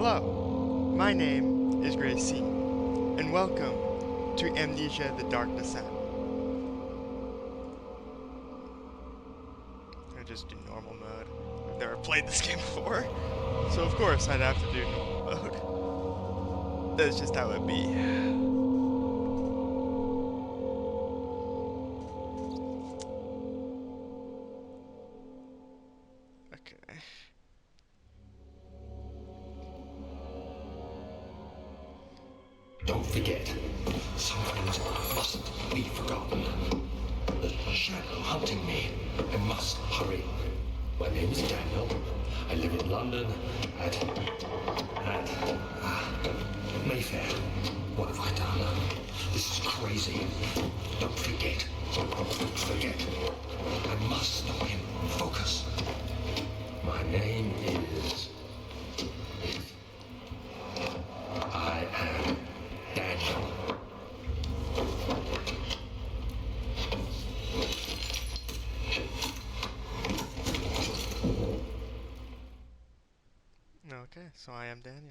Hello, my name is Gracie, and welcome to Amnesia: The Dark Descent. I just do normal mode. I've never played this game before, so of course I'd have to do normal mode. That's just how it be. Okay. Don't forget, some things mustn't be forgotten. There's a shadow hunting me. I must hurry. My name is Daniel. I live in London at Mayfair. What have I done? This is crazy. Don't forget. Don't forget. I must stop him. Focus. My name is... I am Daniel. Okay, so I am Daniel.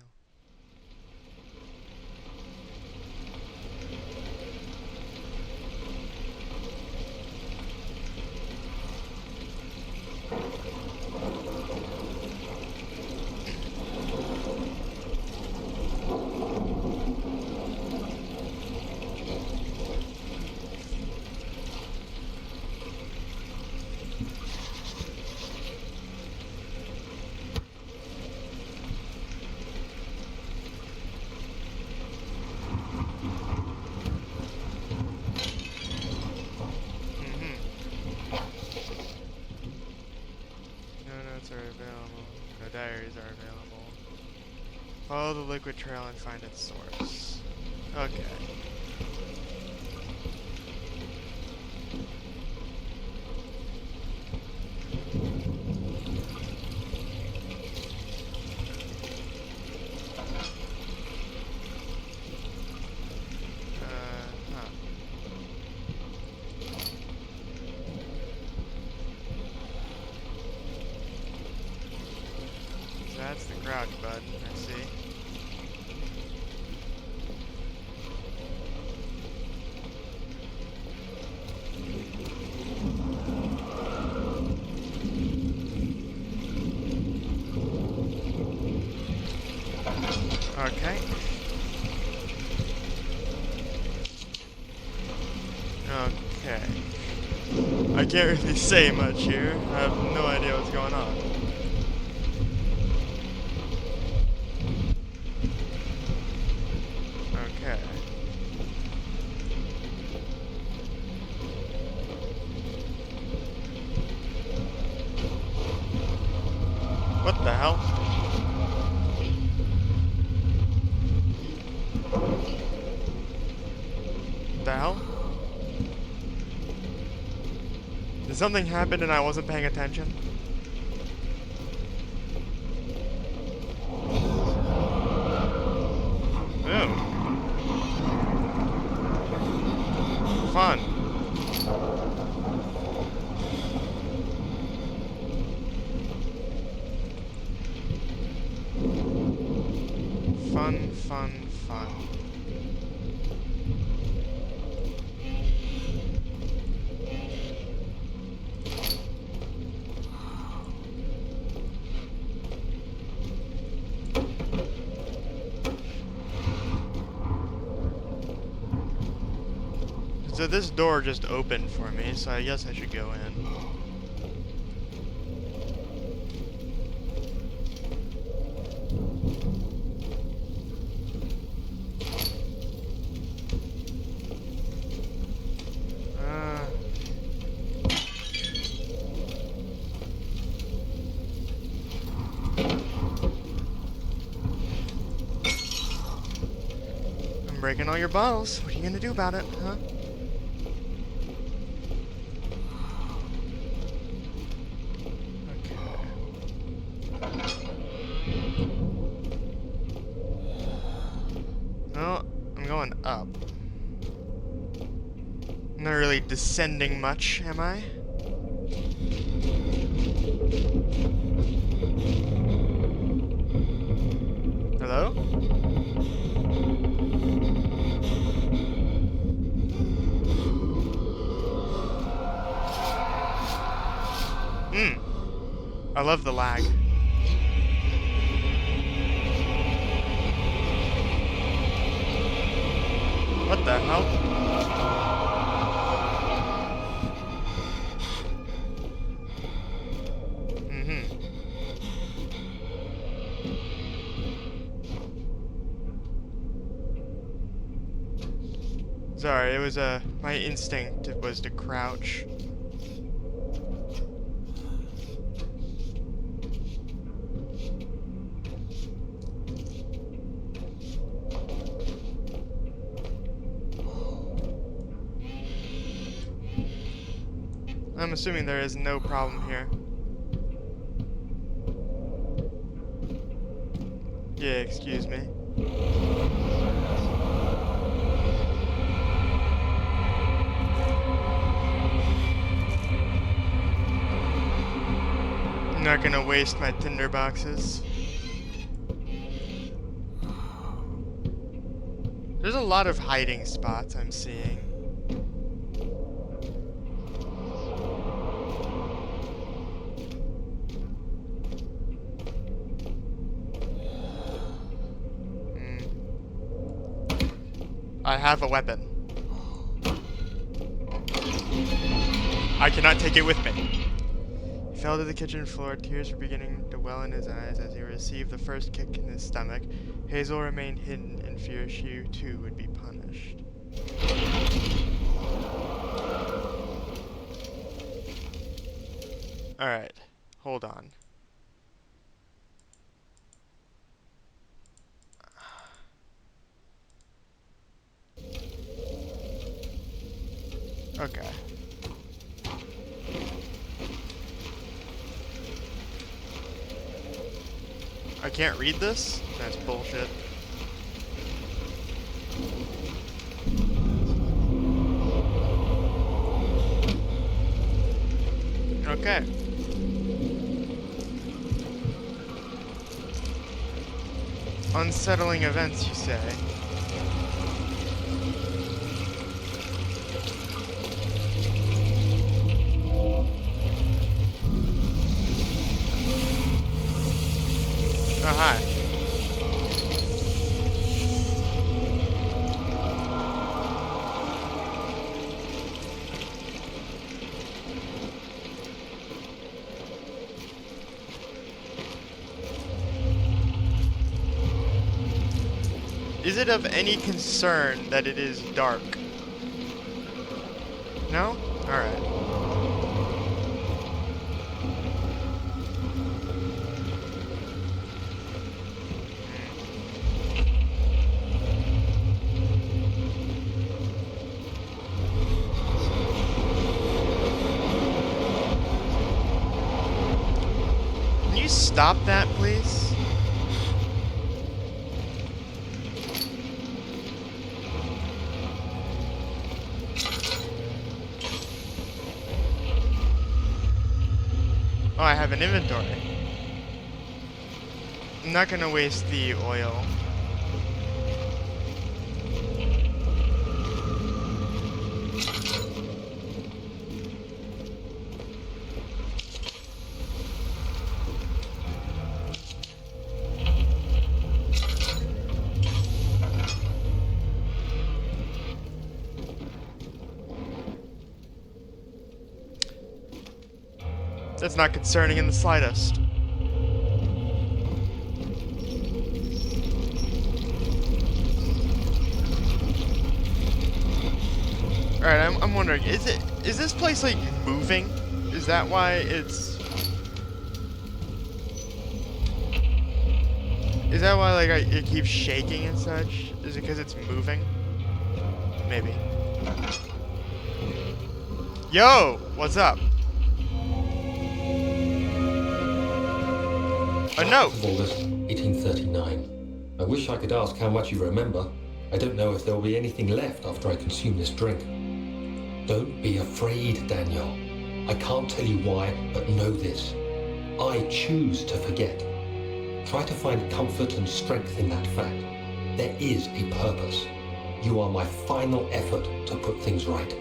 Are available. No diaries are available. Follow the liquid trail and find its source. Okay. That's the crouch button, I see. Okay. Okay. I can't really say much here. I have no idea what's going on. Okay. What the hell? The hell? Did something happen and I wasn't paying attention? Ew. Fun. Fun, fun, fun. So this door just opened for me, so I guess I should go in. I'm breaking all your bottles. What are you gonna do about it, huh? Well, I'm going up. I'm not really descending much, am I? I love the lag. What the hell? Sorry, it was my instinct was to crouch. I'm assuming there is no problem here. Yeah, excuse me. I'm not gonna waste my tinder boxes. There's a lot of hiding spots I'm seeing. I have a weapon. I cannot take it with me. He fell to the kitchen floor. Tears were beginning to well in his eyes as he received the first kick in his stomach. Hazel remained hidden in fear she too would be punished. Alright, hold on. Okay. I can't read this? That's bullshit. Okay. Unsettling events, you say? Oh, hi. Is it of any concern that it is dark? No? Alright. Can you stop that, please? Oh, I have an inventory. I'm not gonna waste the oil. That's not concerning in the slightest. Alright, I'm wondering, is this place like moving? Is that why it's... Is that why like it keeps shaking and such? Is it because it's moving? Maybe. Yo! What's up? A note! August 1839. I wish I could ask how much you remember. I don't know if there will be anything left after I consume this drink. Don't be afraid, Daniel. I can't tell you why, but know this. I choose to forget. Try to find comfort and strength in that fact. There is a purpose. You are my final effort to put things right.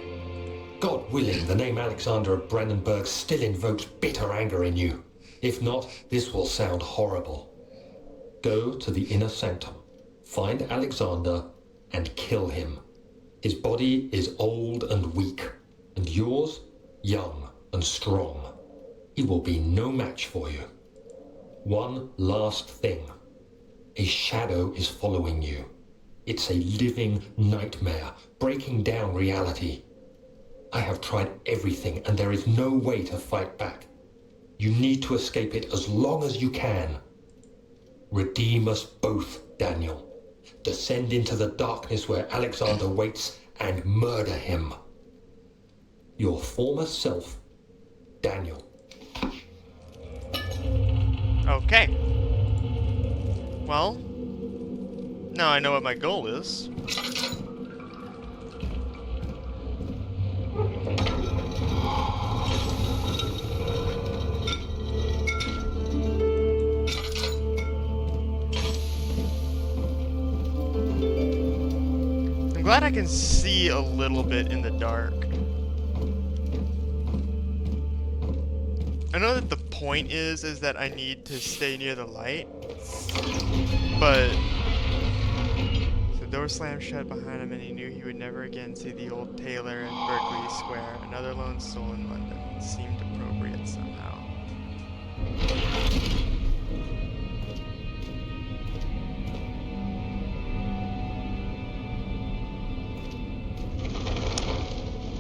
God willing, the name Alexander of Brandenburg still invokes bitter anger in you. If not, this will sound horrible. Go to the inner sanctum, find Alexander, and kill him. His body is old and weak, and yours, young and strong. He will be no match for you. One last thing. A shadow is following you. It's a living nightmare, breaking down reality. I have tried everything, and there is no way to fight back. You need to escape it as long as you can. Redeem us both, Daniel. Descend into the darkness where Alexander waits and murder him. Your former self, Daniel. Okay. Well, now I know what my goal is. I'm glad I can see a little bit in the dark. I know that the point is that I need to stay near the light, but the door slammed shut behind him and he knew he would never again see the old tailor in Berkeley Square. Another lone soul in London. It seemed appropriate somehow.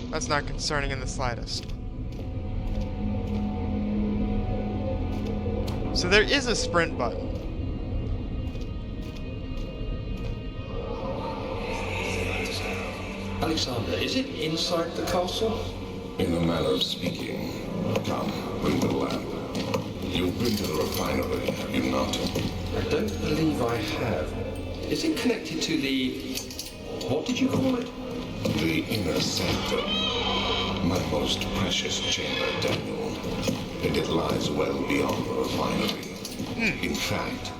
That's not concerning in the slightest. So there is a sprint button. Alexander, is it inside the castle? In a manner of speaking. Come, bring the lamp. You've been to the refinery, have you not? I don't believe I have. Is it connected to the... what did you call it? The inner sanctum. My most precious chamber, Daniel. And it lies well beyond the refinery. In fact,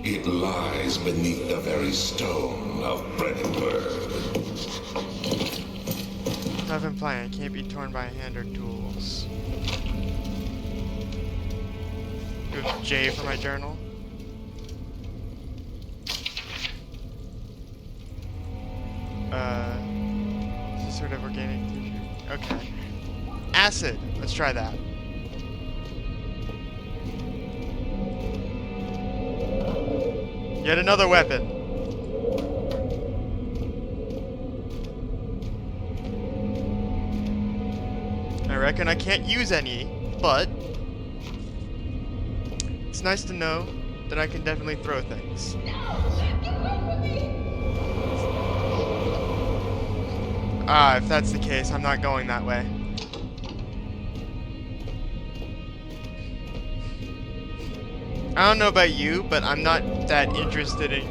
it lies beneath the very stone of Brandenburg. Tough implying it can't be torn by hand or tools. With J for my journal. This is sort of organic tissue. Okay. Acid. Let's try that. Yet another weapon. I reckon I can't use any, but it's nice to know that I can definitely throw things. Ah, if that's the case, I'm not going that way. I don't know about you, but I'm not that interested in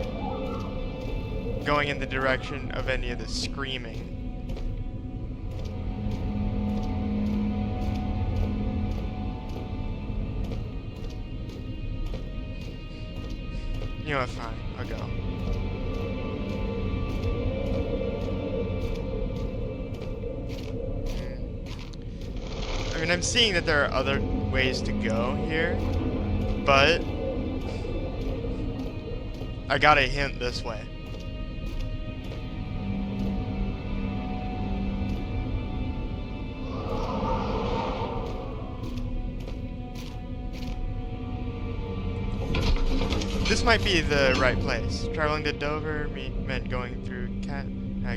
going in the direction of any of the screaming. You know what, fine, I'll go. I mean, I'm seeing that there are other ways to go here, but I got a hint this way. This might be the right place. Traveling to Dover meant going through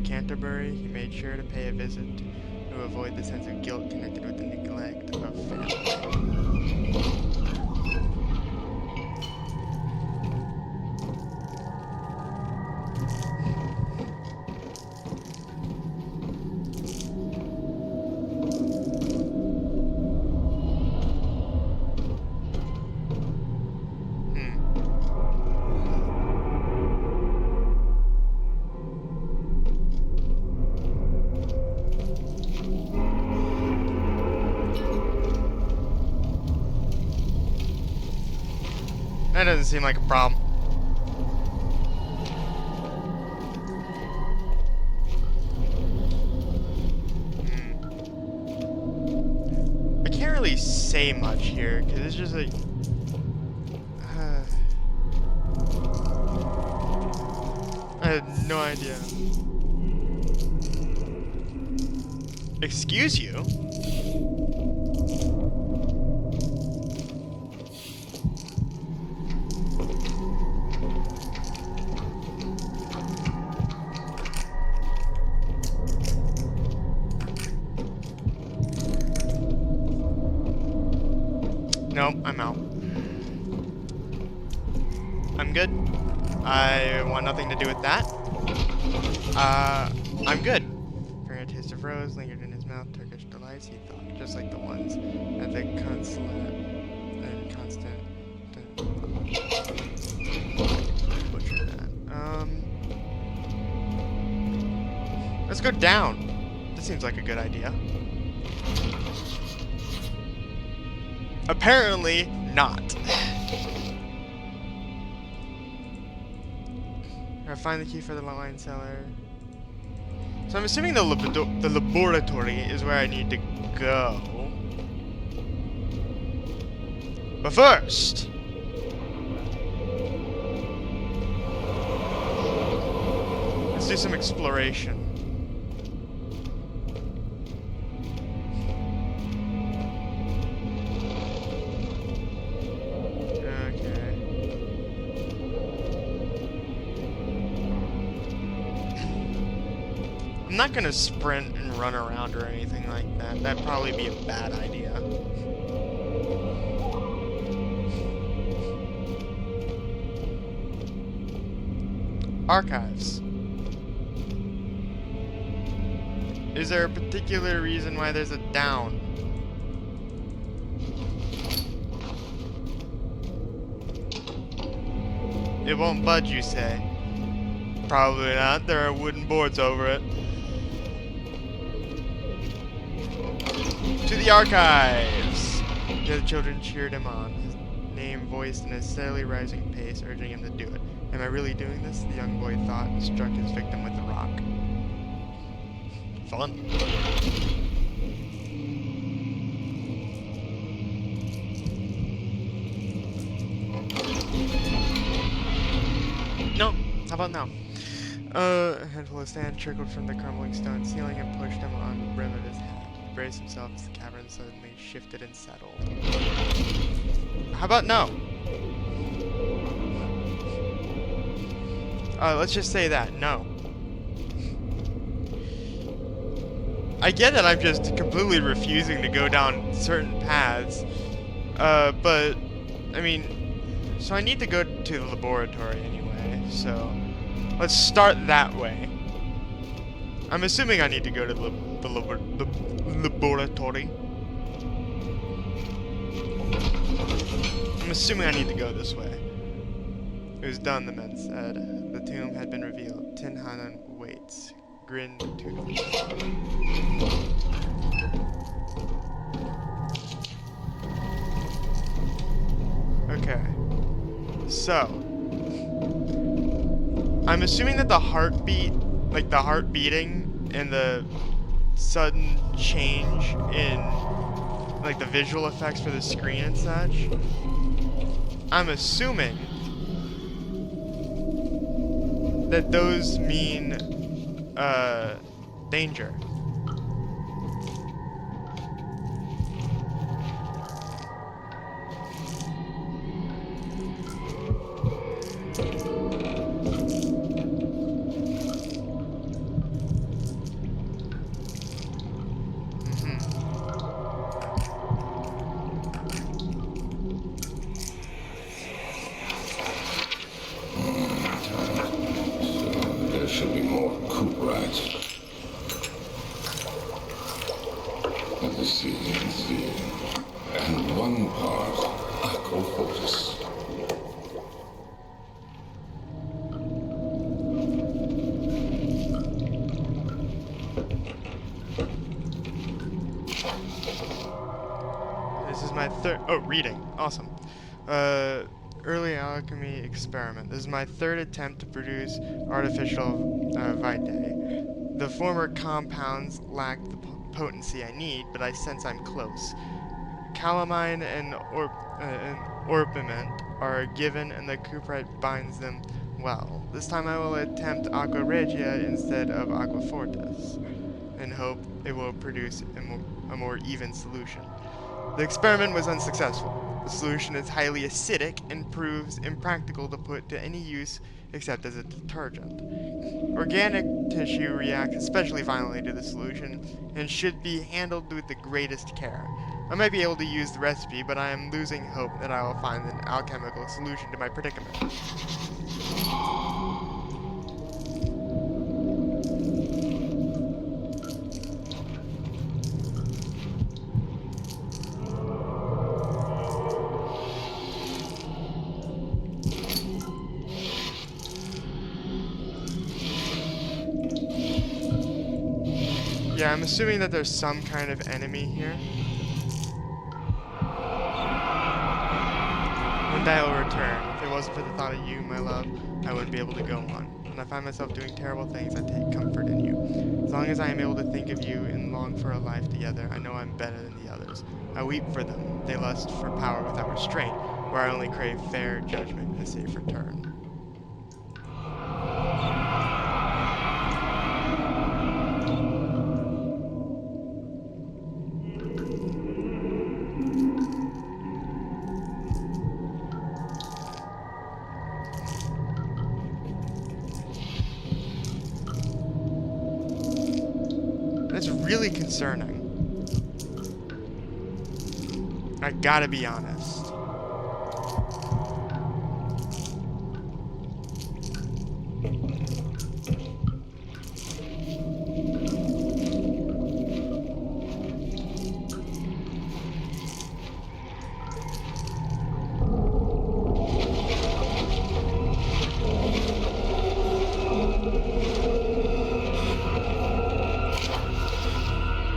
Canterbury. He made sure to pay a visit to avoid the sense of guilt connected with the neglect of family. That doesn't seem like a problem. I can't really say much here, because it's just like had no idea. Excuse you? Nope, I'm out. I'm good. I want nothing to do with that. I'm good. For a taste of rose lingered in his mouth, Turkish delights, he thought, just like the ones at the consulate and constant. Butcher that. Let's go down. This seems like a good idea. Apparently not. I find the key for the wine cellar. So I'm assuming the laboratory is where I need to go. But first, let's do some exploration. I'm not gonna sprint and run around or anything like that. That'd probably be a bad idea. Archives. Is there a particular reason why there's a down? It won't budge, you say? Probably not. There are wooden boards over it. To the archives! The other children cheered him on, his name voiced in a steadily rising pace, urging him to do it. Am I really doing this? The young boy thought, and struck his victim with the rock. Fun. No, how about now? A handful of sand trickled from the crumbling stone ceiling and pushed him on the brim of his hat. He braced himself as the cavern suddenly shifted and settled. How about no? Let's just say that, no. I get that I'm just completely refusing to go down certain paths, but, I mean, so I need to go to the laboratory anyway, so let's start that way. I'm assuming I need to go to the laboratory. I'm assuming I need to go this way. It was done, the men said. The tomb had been revealed. Tin Hanan waits. Grinned to Okay. So, I'm assuming that the heartbeat, like the heart beating and the sudden change in like the visual effects for the screen and such, I'm assuming that those mean danger. There should be more coupe rides. Let us see. And one part aquafortis. This is my third. Oh, reading. Awesome. Early alchemy experiment. This is my third attempt to produce artificial vitae. The former compounds lack the potency I need, but I sense I'm close. Calamine and orpiment are given, and the cuprite binds them Well, this time I will attempt Aqua Regia instead of Aqua Fortis, and hope it will produce a more even solution. The experiment was unsuccessful. The solution is highly acidic and proves impractical to put to any use except as a detergent. Organic tissue reacts especially violently to the solution and should be handled with the greatest care. I might be able to use the recipe, but I am losing hope that I will find an alchemical solution to my predicament. Yeah, I'm assuming that there's some kind of enemy here. One day I will return. If it wasn't for the thought of you, my love, I wouldn't be able to go on. When I find myself doing terrible things, I take comfort in you. As long as I am able to think of you and long for a life together, I know I'm better than the others. I weep for them. They lust for power without restraint, where I only crave fair judgment and a safe return. That's really concerning. I gotta be honest.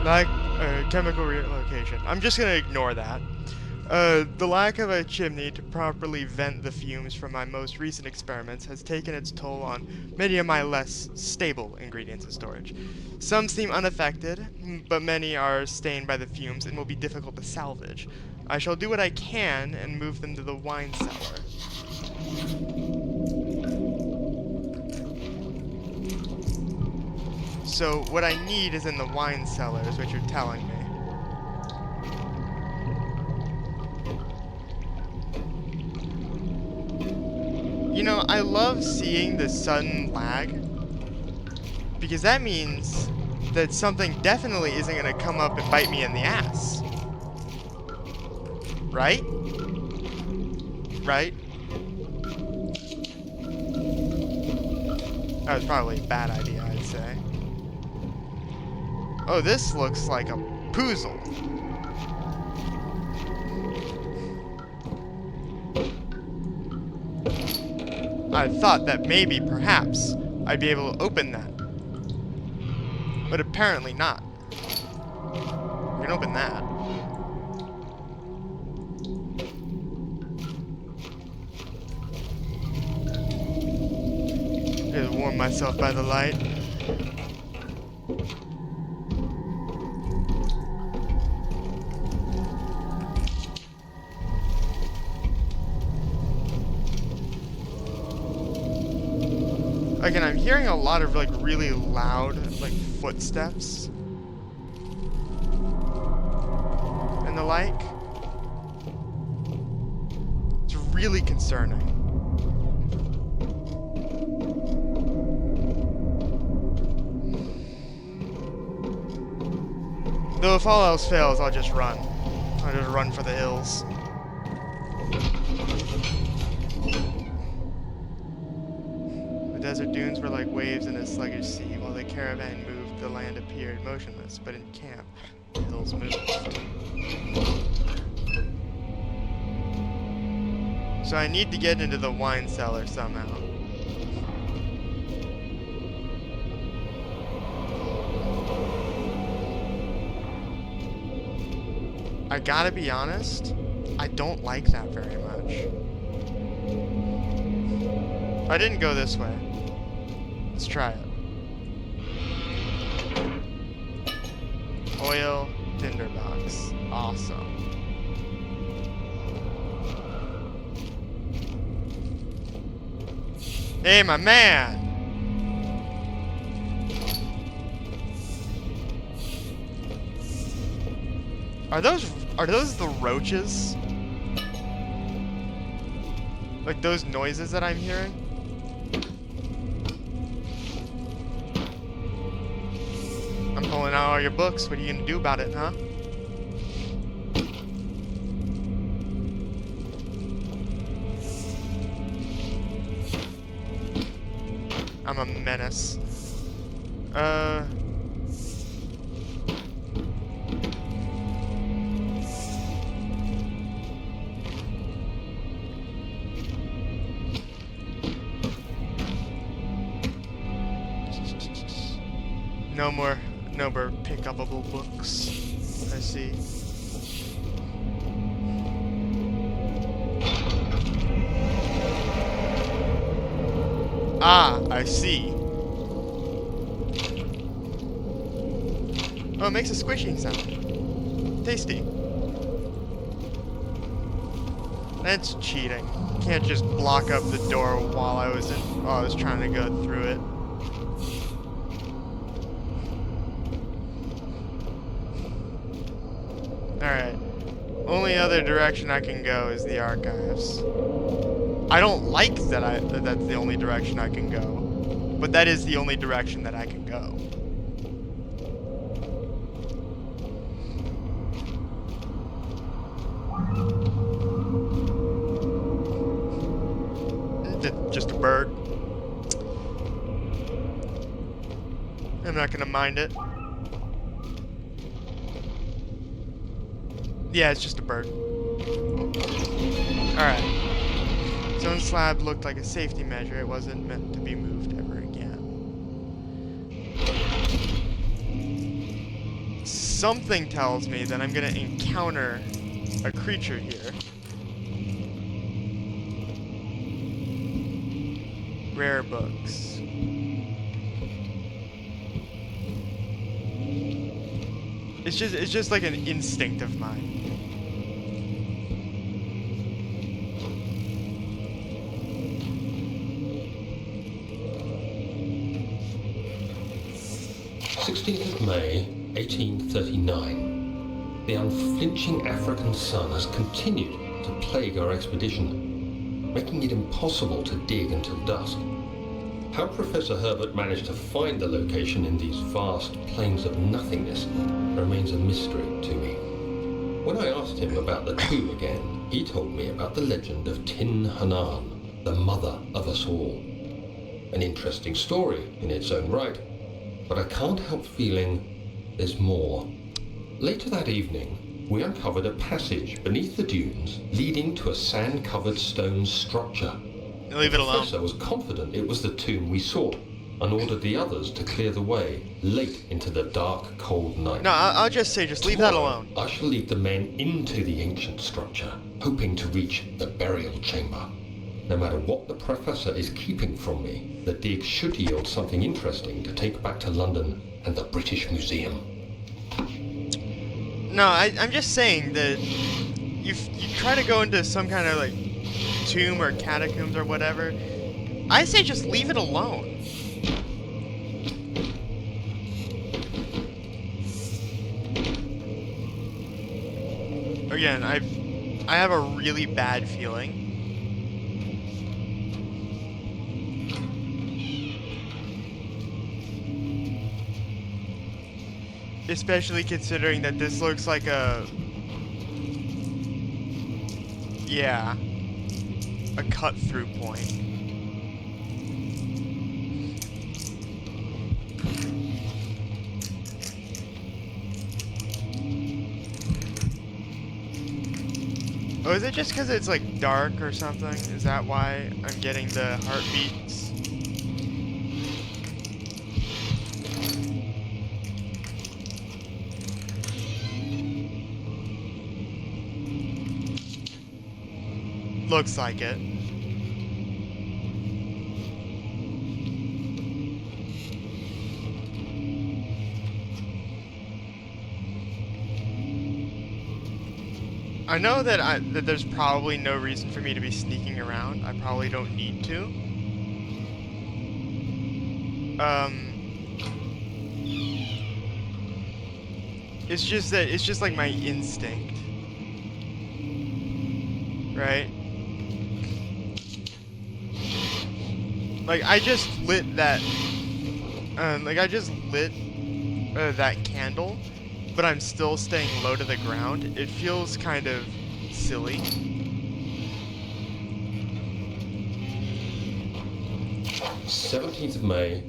Like chemical relocation. I'm just gonna ignore that. The lack of a chimney to properly vent the fumes from my most recent experiments has taken its toll on many of my less stable ingredients in storage. Some seem unaffected, but many are stained by the fumes and will be difficult to salvage. I shall do what I can and move them to the wine cellar. So what I need is in the wine cellar, is what you're telling me. You know, I love seeing the sudden lag, because that means that something definitely isn't going to come up and bite me in the ass. Right? Right? That was probably a bad idea, I'd say. Oh, this looks like a poozle. I thought that maybe, perhaps, I'd be able to open that. But apparently not. I can open that. Just warm myself by the light. Again, I'm hearing a lot of like really loud like footsteps and the like. It's really concerning. Though if all else fails, I'll just run. I'll just run for the hills. The desert dunes were like waves in a sluggish sea. While the caravan moved, the land appeared motionless, but in camp, the hills moved. So I need to get into the wine cellar somehow. I gotta be honest, I don't like that very much. I didn't go this way. Let's try it. Oil tinderbox. Awesome. Hey, my man! Are those the roaches? Like those noises that I'm hearing? I'm pulling out all your books. What are you gonna do about it, huh? I'm a menace. No more pick-upable books. I see. Ah, I see. Oh, it makes a squishing sound. Tasty. That's cheating. Can't just block up the door while I was trying to go through it. Alright. Only other direction I can go is the archives. I don't like that that's the only direction I can go. But that is the only direction that I can go. Just a bird. I'm not gonna mind it. Yeah, it's just a bird. Alright. Stone slab looked like a safety measure. It wasn't meant to be moved ever again. Something tells me that I'm gonna encounter a creature here. Rare books. It's just like an instinct of mine. May 1839. The unflinching African sun has continued to plague our expedition, making it impossible to dig until dusk. How Professor Herbert managed to find the location in these vast plains of nothingness remains a mystery to me. When I asked him about the tomb again, he told me about the legend of Tin Hanan, the mother of us all. An interesting story in its own right, but I can't help feeling there's more. Later that evening, we uncovered a passage beneath the dunes leading to a sand-covered stone structure. Leave it alone. The professor was confident it was the tomb we sought and ordered the others to clear the way late into the dark, cold night. No, I'll just say, just leave that alone. I shall lead the men into the ancient structure, hoping to reach the burial chamber. No matter what the professor is keeping from me, the dig should yield something interesting to take back to London and the British Museum. No, I'm just saying that you try to go into some kind of like tomb or catacombs or whatever. I say just leave it alone. Again, I have a really bad feeling. Especially considering that this looks like a... Yeah. A cut-through point. Oh, is it just because it's like dark or something? Is that why I'm getting the heartbeats? Looks like it. I know that there's probably no reason for me to be sneaking around. I probably don't need to. It's just that it's just like my instinct, right? Like I just lit that, that candle, but I'm still staying low to the ground. It feels kind of silly. 17th of May,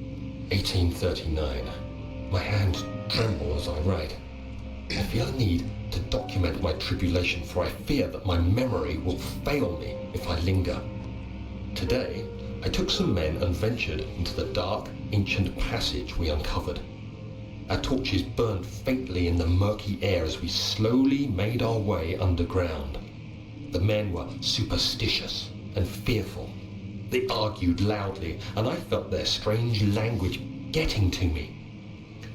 1839. My hands tremble as I write. I feel a need to document my tribulation, for I fear that my memory will fail me if I linger. Today, I took some men and ventured into the dark, ancient passage we uncovered. Our torches burned faintly in the murky air as we slowly made our way underground. The men were superstitious and fearful. They argued loudly, and I felt their strange language getting to me.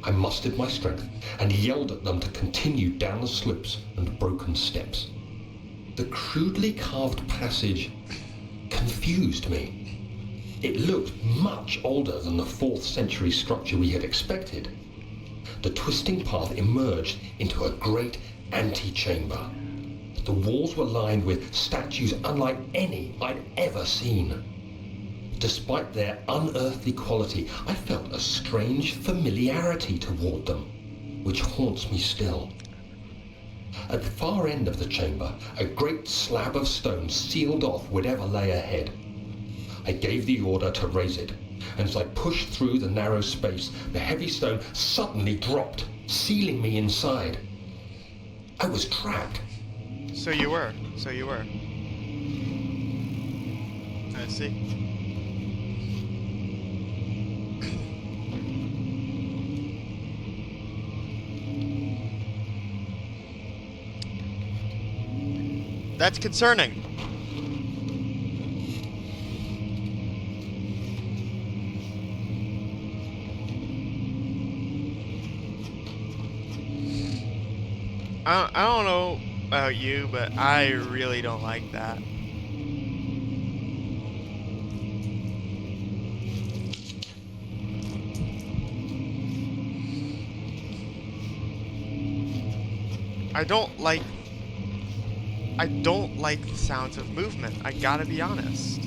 I mustered my strength and yelled at them to continue down the slopes and broken steps. The crudely carved passage confused me. It looked much older than the 4th century structure we had expected. The twisting path emerged into a great antechamber. The walls were lined with statues unlike any I'd ever seen. Despite their unearthly quality, I felt a strange familiarity toward them, which haunts me still. At the far end of the chamber, a great slab of stone sealed off whatever lay ahead. I gave the order to raise it, and as I pushed through the narrow space, the heavy stone suddenly dropped, sealing me inside. I was trapped. So you were. I see. That's concerning. I don't know about you, but I really don't like that. I don't like the sounds of movement. I gotta be honest.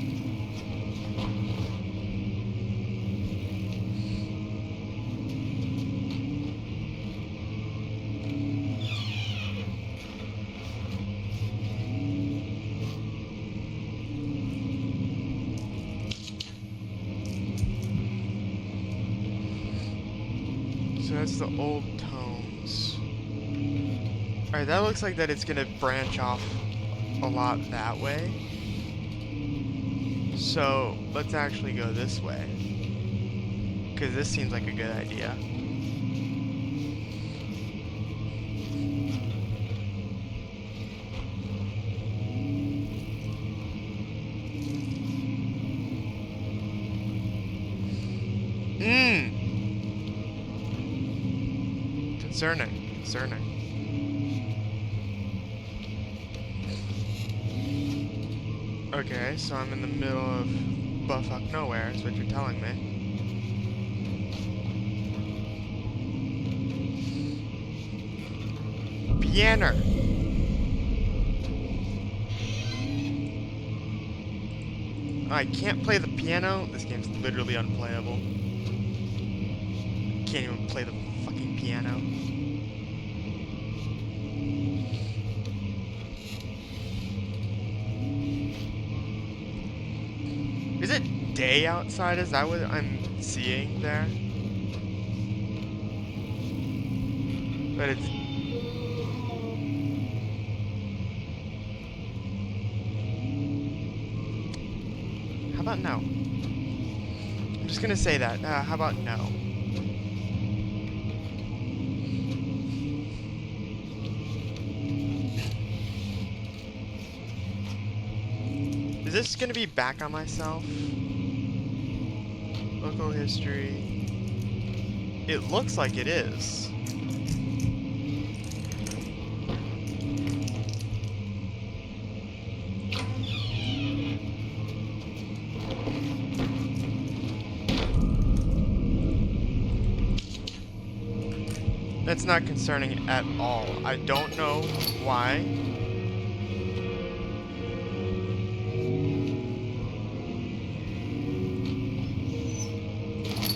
So that's the old tomes. Alright, that looks like that it's gonna branch off a lot that way. So let's actually go this way, because this seems like a good idea. Concerning. Okay, so I'm in the middle of bumfuck nowhere, is what you're telling me. Piano! I can't play the piano? This game's literally unplayable. Can't even play the fucking piano. Is it day outside? Is that what I'm seeing there? But it's... How about no? I'm just gonna say that. How about no? Is this gonna be back on myself? Local history. It looks like it is. That's not concerning at all. I don't know why.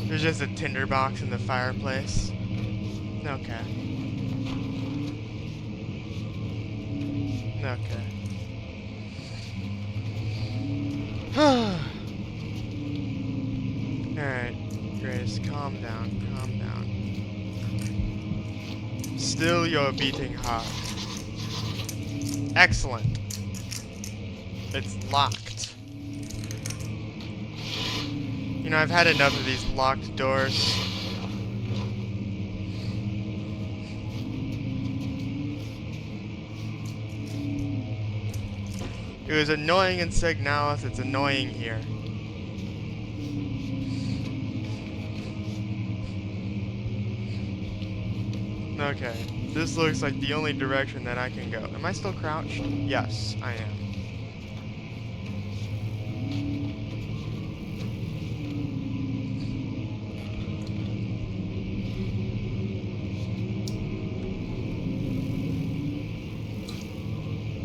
There's just a tinderbox in the fireplace. Okay. Okay. Alright, Grace, calm down, calm down. Still your beating heart. Excellent. It's locked. You know, I've had enough of these locked doors. It was annoying in Signalis, it's annoying here. Okay, this looks like the only direction that I can go. Am I still crouched? Yes, I am.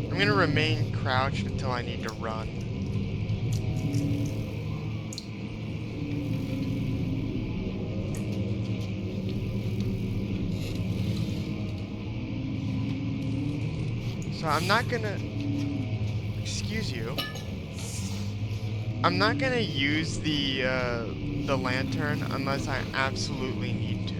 I'm gonna remain crouched until I need to run. So I'm not gonna... Excuse you. I'm not gonna use the lantern unless I absolutely need to.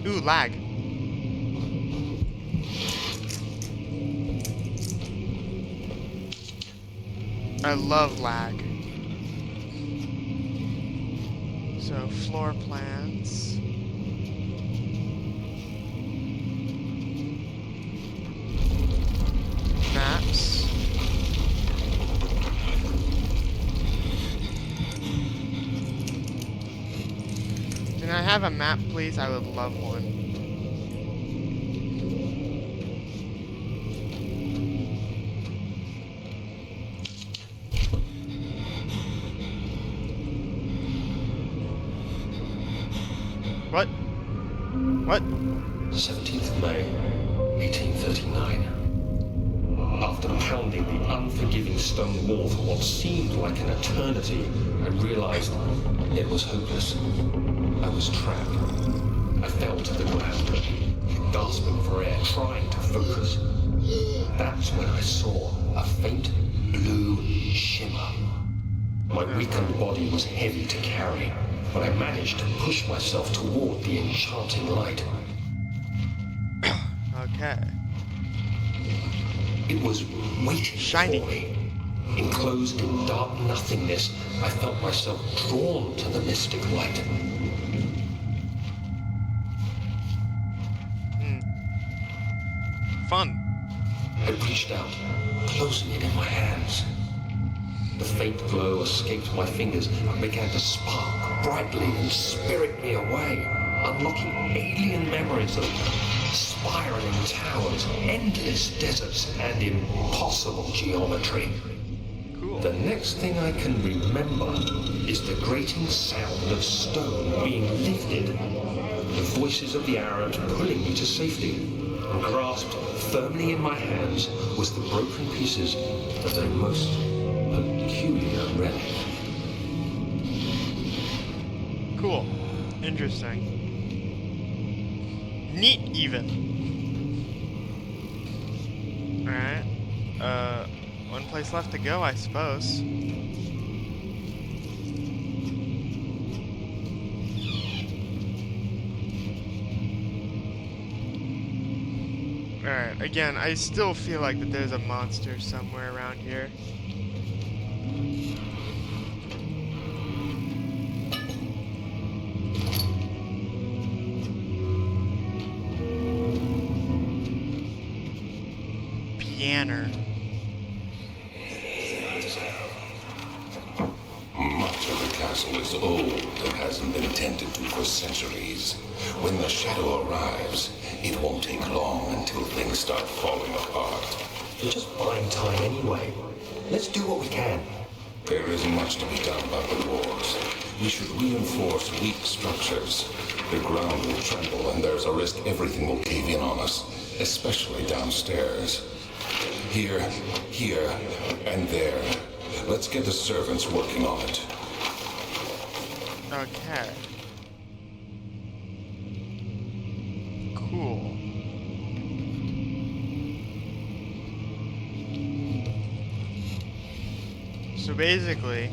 Ooh, lag. I love lag. So, floor plans. Maps. Can I have a map, please? I would love one. What? What? 17th of May, 1839. After pounding the unforgiving stone wall for what seemed like an eternity, I realized it was hopeless. I was trapped. I fell to the ground, gasping for air, trying to focus. That's when I saw a faint blue shimmer. My weakened body was heavy to carry, but I managed to push myself toward the enchanting light. Okay. It was waiting Shiny. for me. Enclosed in dark nothingness, I felt myself drawn to the mystic light. Fun. I reached out, closing it in my hands. The faint glow escaped my fingers and began to spark brightly and spirit me away, unlocking alien memories of spiraling towers, endless deserts, and impossible geometry. Cool. The next thing I can remember is the grating sound of stone being lifted, the voices of the Arabs pulling me to safety, and grasped firmly in my hands was the broken pieces of their most peculiar relic. Cool. Interesting. Neat, even. Alright. One place left to go, I suppose. Alright, again, I still feel like that there's a monster somewhere around here. Pianer. Much of the castle is old and hasn't been tended to for centuries. When the shadow arrives, it won't take long until things start falling apart. We're just buying time anyway. Let's do what we can. There isn't much to be done about the walls. We should reinforce weak structures. The ground will tremble, and there's a risk everything will cave in on us, especially downstairs. Here, and there. Let's get the servants working on it. Okay. Cool. So basically,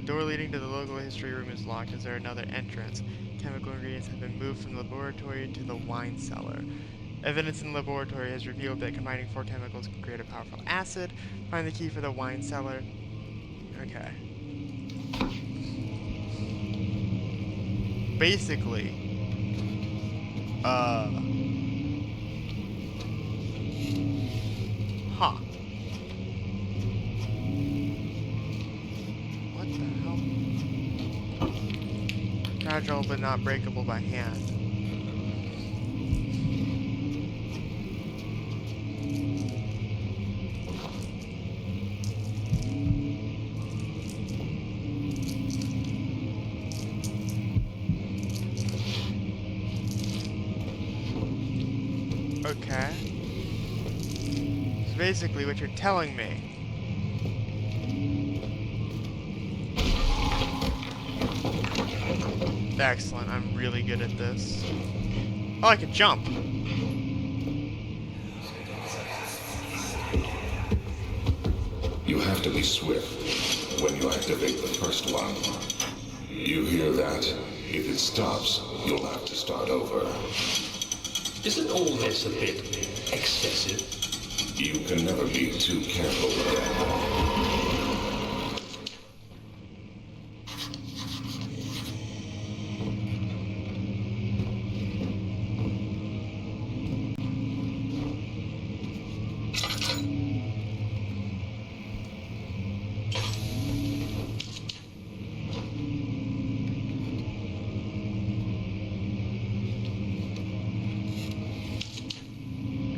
door leading to the local history room is locked. Is there another entrance? Chemical ingredients have been moved from the laboratory to the wine cellar. Evidence in the laboratory has revealed that combining 4 chemicals can create a powerful acid. Find the key for the wine cellar. Okay. Basically, huh. What the hell? Fragile but not breakable by hand. Okay. So basically what you're telling me. Excellent, I'm really good at this. Oh, I can jump. You have to be swift when you activate the first one. You hear that? If it stops, you'll have to start over. Isn't all this a bit excessive? You can never be too careful with that.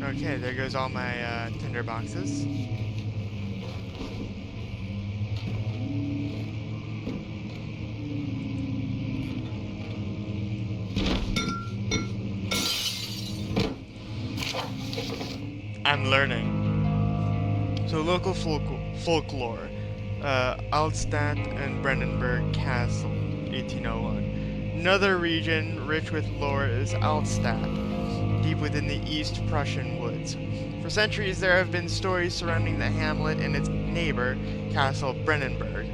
Okay, there goes all my tinder boxes. I'm learning. So local folklore. Altstadt and Brandenburg Castle, 1801. Another region rich with lore is Altstadt, deep within the East Prussian woods. For centuries there have been stories surrounding the hamlet and its neighbor, Castle Brandenburg.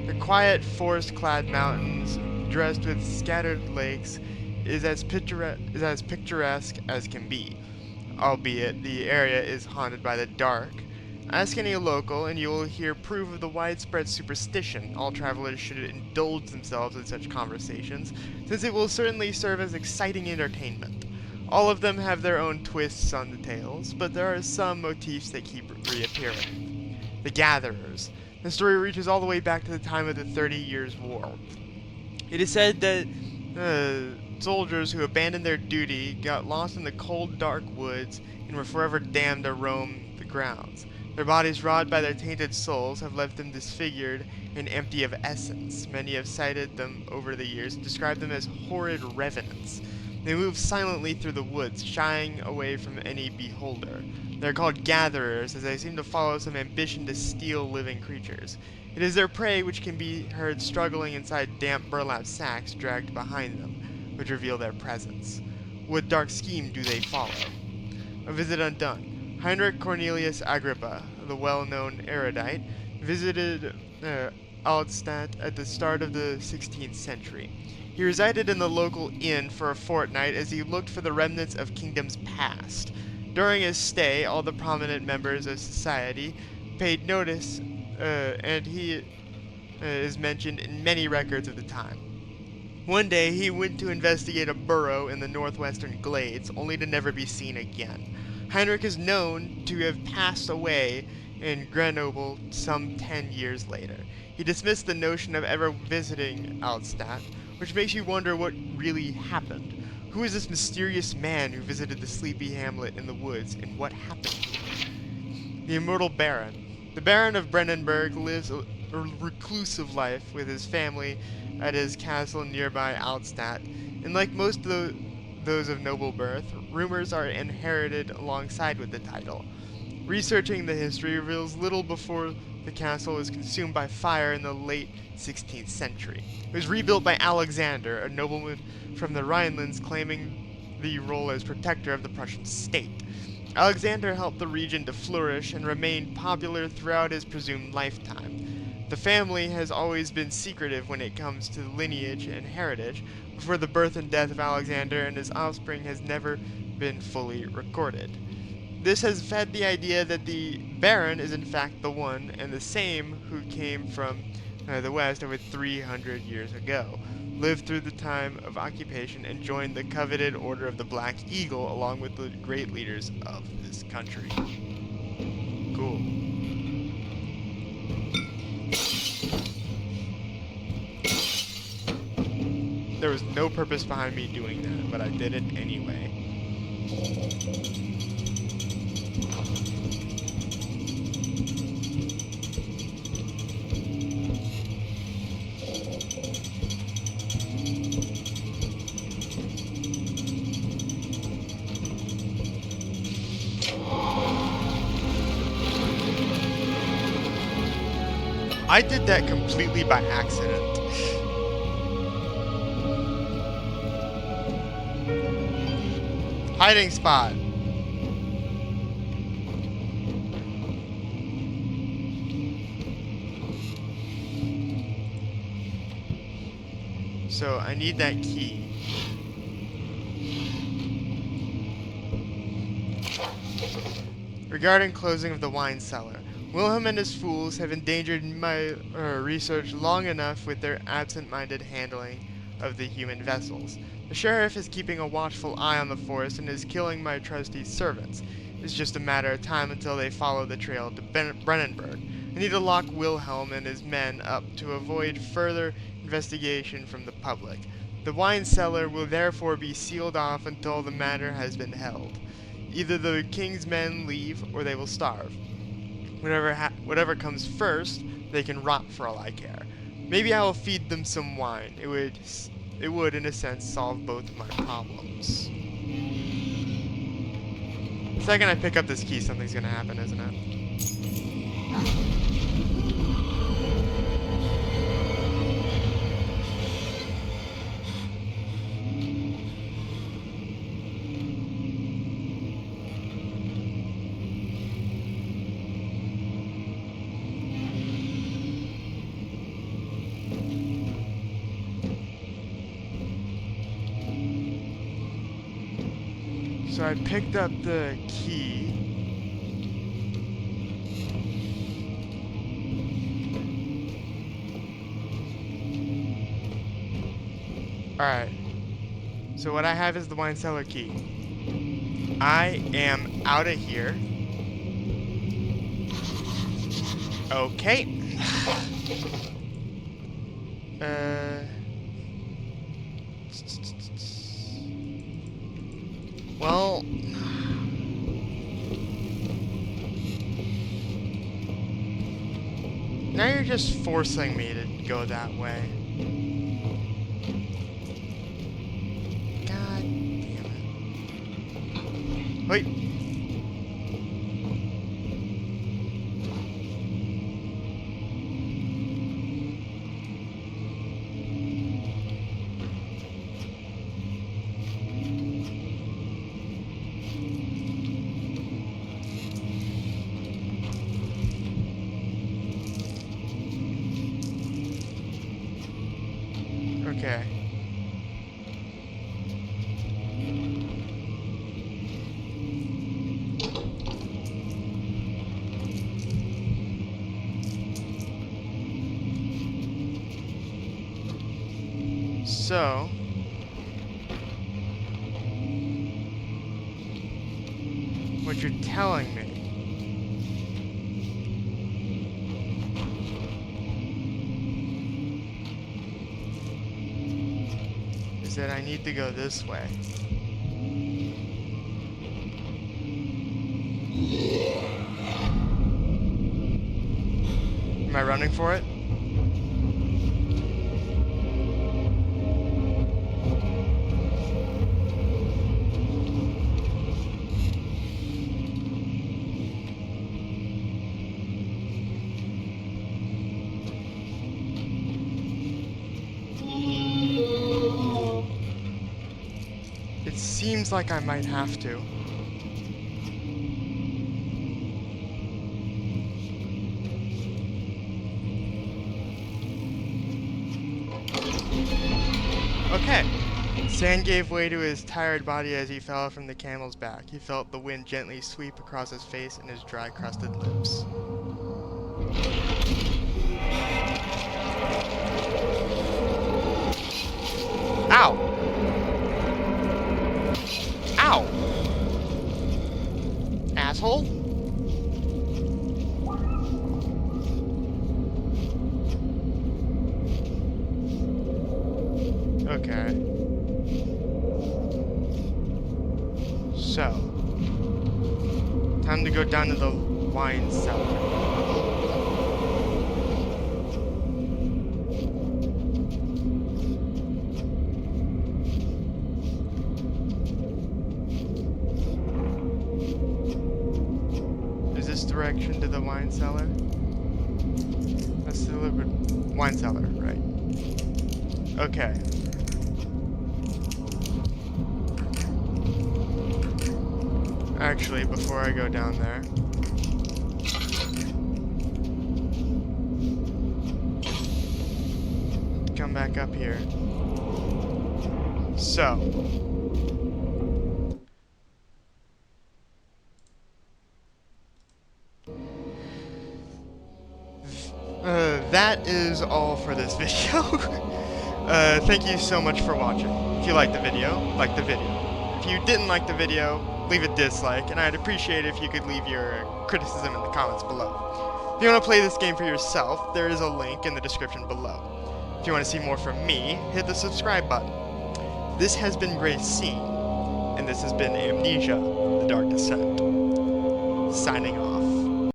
The quiet forest-clad mountains, dressed with scattered lakes, is as picturesque as can be, albeit the area is haunted by the dark. Ask any local and you will hear proof of the widespread superstition. All travelers should indulge themselves in such conversations, since it will certainly serve as exciting entertainment. All of them have their own twists on the tales, but there are some motifs that keep reappearing. The Gatherers. The story reaches all the way back to the time of the 30 Years' War. It is said that soldiers who abandoned their duty got lost in the cold, dark woods and were forever damned to roam the grounds. Their bodies, wrought by their tainted souls, have left them disfigured and empty of essence. Many have cited them over the years and described them as horrid revenants. They move silently through the woods, shying away from any beholder. They are called gatherers, as they seem to follow some ambition to steal living creatures. It is their prey which can be heard struggling inside damp burlap sacks dragged behind them, which reveal their presence. What dark scheme do they follow? A visit undone. Heinrich Cornelius Agrippa, the well-known erudite, visited Altstadt at the start of the 16th century. He resided in the local inn for a fortnight as he looked for the remnants of kingdoms past. During his stay, all the prominent members of society paid notice, and he is mentioned in many records of the time. One day, he went to investigate a burrow in the northwestern glades, only to never be seen again. Heinrich is known to have passed away in Grenoble some 10 years later. He dismissed the notion of ever visiting Altstadt, which makes you wonder what really happened. Who is this mysterious man who visited the sleepy hamlet in the woods, and what happened to him? The immortal Baron. The Baron of Brennenburg lives a reclusive life with his family at his castle nearby Altstadt, and like most of those of noble birth, rumors are inherited alongside with the title. Researching the history reveals little before the castle was consumed by fire in the late 16th century. It was rebuilt by Alexander, a nobleman from the Rhinelands claiming the role as protector of the Prussian state. Alexander helped the region to flourish and remained popular throughout his presumed lifetime. The family has always been secretive when it comes to lineage and heritage, before the birth and death of Alexander and his offspring has never been fully recorded. This has fed the idea that the Baron is in fact the one and the same who came from the West over 300 years ago, lived through the time of occupation, and joined the coveted Order of the Black Eagle along with the great leaders of this country. Cool. There was no purpose behind me doing that, but I did it anyway. I did that completely by accident. Hiding spot. So I need that key. Regarding closing of the wine cellar, Wilhelm and his fools have endangered my research long enough with their absent-minded handling of the human vessels. The sheriff is keeping a watchful eye on the forest and is killing my trusty servants. It's just a matter of time until they follow the trail to Brennenburg. I need to lock Wilhelm and his men up to avoid further investigation from the public. The wine cellar will therefore be sealed off until the matter has been held. Either the king's men leave or they will starve. Whatever comes first, they can rot for all I care. Maybe I will feed them some wine. It would, in a sense, solve both of my problems. The second I pick up this key, something's gonna happen, isn't it? So I picked up the key. Alright. So what I have is the wine cellar key. I am out of here. Okay. Well, now you're just forcing me to go that way. God damn it. Wait. Okay. So, what you're telling me said I need to go this way. Am I running for it? It seems like I might have to. Okay. Sand gave way to his tired body as he fell from the camel's back. He felt the wind gently sweep across his face and his dry, crusted lips. Ow! Ow! Asshole? Okay. So, time to go down to the wine cellar. Is this direction to the wine cellar? That's the wine cellar, right? Okay. Actually, before I go down there, come back up here. So, that is all for this video. Thank you so much for watching. If you liked the video, like the video. If you didn't like the video, leave a dislike, and I'd appreciate it if you could leave your criticism in the comments below. If you want to play this game for yourself, there is a link in the description below. If you want to see more from me, hit the subscribe button. This has been Grace Scene, and this has been Amnesia, The Dark Descent. Signing off.